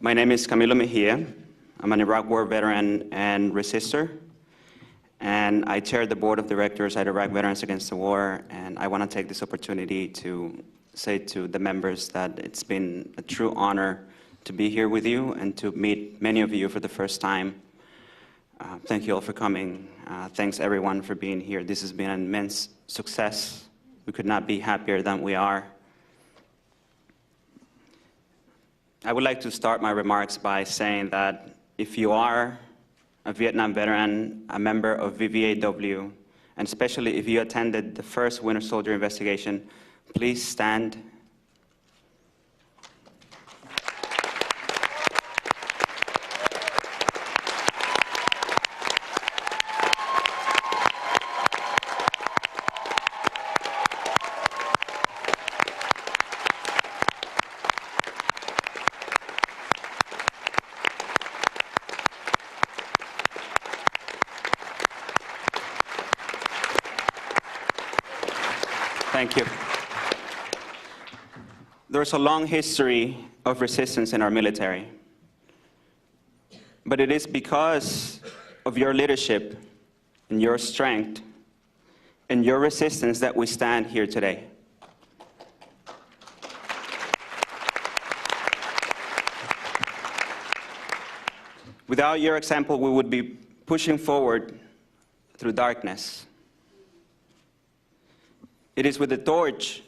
My name is Camilo Mejia. I'm an Iraq War veteran and resister, and I chair the board of directors at Iraq Veterans Against the War, and I want to take this opportunity to say to the members that it's been a true honor to be here with you and to meet many of you for the first time. Thank you all for coming. Thanks everyone for being here. This has been an immense success. We could not be happier than we are. I would like to start my remarks by saying that if you are a Vietnam veteran, a member of IVAW, and especially if you attended the first Winter Soldier investigation, please stand. Thank you. There's a long history of resistance in our military, but it is because of your leadership and your strength and your resistance that we stand here today. Without your example, we would be pushing forward through darkness. It is with the torch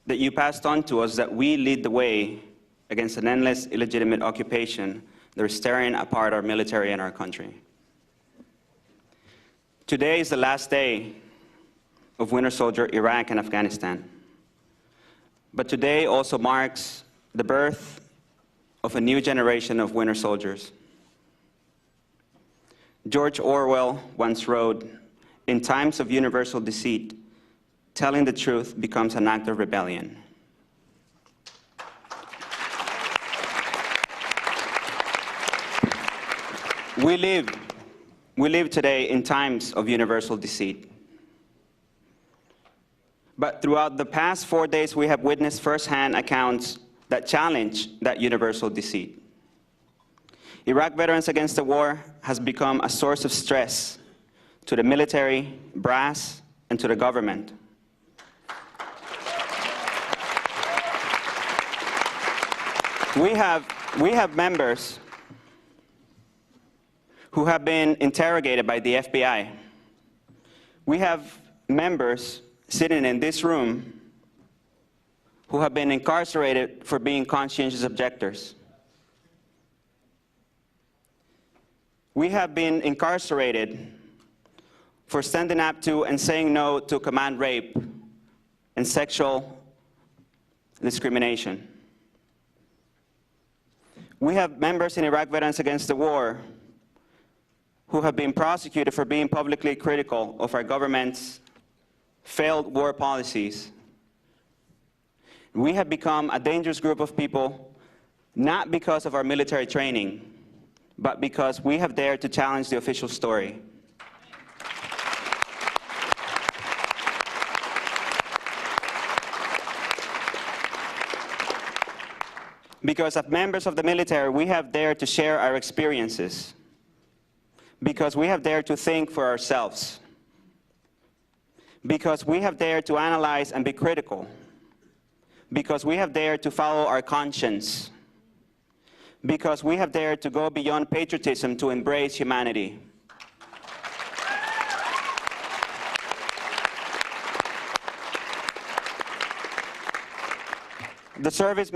that you passed on to us that we lead the way against an endless, illegitimate occupation that is tearing apart our military and our country. Today is the last day of Winter Soldier Iraq and Afghanistan. But today also marks the birth of a new generation of Winter Soldiers. George Orwell once wrote, "In times of universal deceit, telling the truth becomes an act of rebellion." We live today in times of universal deceit. But throughout the past 4 days, we have witnessed firsthand accounts that challenge that universal deceit. Iraq Veterans Against the War has become a source of stress to the military, brass, and to the government. We have members who have been interrogated by the FBI. We have members sitting in this room who have been incarcerated for being conscientious objectors. We have been incarcerated for standing up to and saying no to command rape and sexual discrimination. We have members in Iraq Veterans Against the War who have been prosecuted for being publicly critical of our government's failed war policies. We have become a dangerous group of people, not because of our military training, but because we have dared to challenge the official story. Because as members of the military, we have dared to share our experiences. Because we have dared to think for ourselves. Because we have dared to analyze and be critical. Because we have dared to follow our conscience. Because we have dared to go beyond patriotism to embrace humanity. The service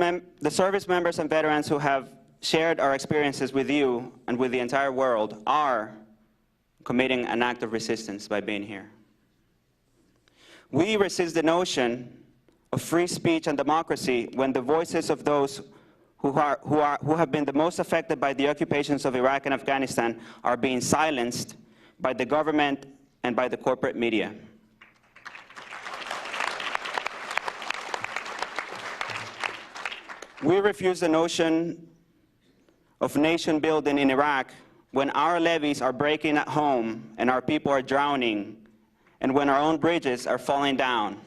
members and veterans who have shared our experiences with you and with the entire world are committing an act of resistance by being here. We resist the notion of free speech and democracy when the voices of those who have been the most affected by the occupations of Iraq and Afghanistan are being silenced by the government and by the corporate media. We refuse the notion of nation building in Iraq when our levees are breaking at home and our people are drowning and when our own bridges are falling down.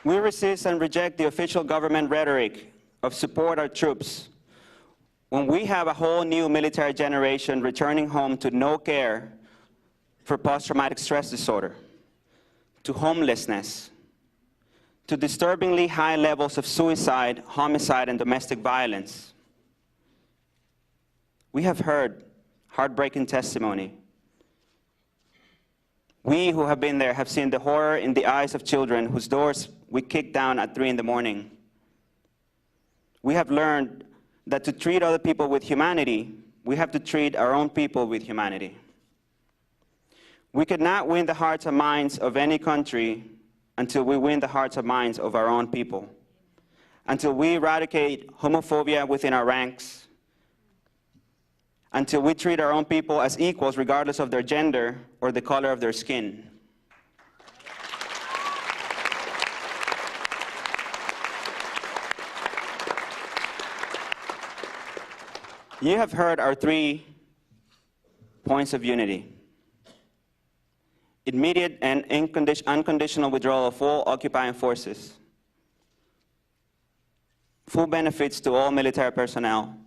We resist and reject the official government rhetoric of support our troops when we have a whole new military generation returning home to no care for post-traumatic stress disorder, to homelessness, to disturbingly high levels of suicide, homicide, and domestic violence. We have heard heartbreaking testimony. We who have been there have seen the horror in the eyes of children whose doors we kick down at 3 in the morning. We have learned that to treat other people with humanity, we have to treat our own people with humanity. We could not win the hearts and minds of any country until we win the hearts and minds of our own people, until we eradicate homophobia within our ranks, until we treat our own people as equals regardless of their gender or the color of their skin. You have heard our 3 points of unity. Immediate and unconditional withdrawal of all occupying forces. Full benefits to all military personnel.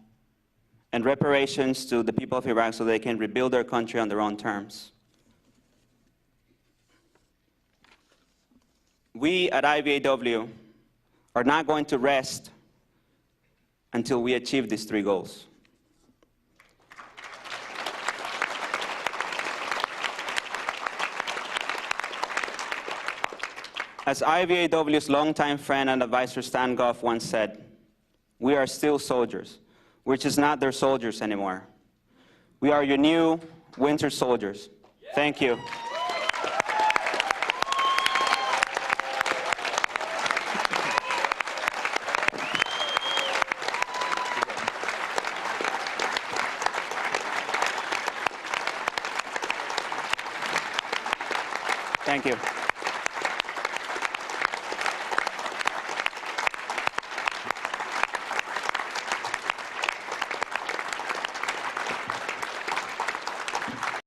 And reparations to the people of Iraq so they can rebuild their country on their own terms. We at IVAW are not going to rest until we achieve these 3 goals. As IVAW's longtime friend and advisor Stan Goff once said, we are still soldiers. We're just not their soldiers anymore. We are your new winter soldiers. Thank you. Thank you.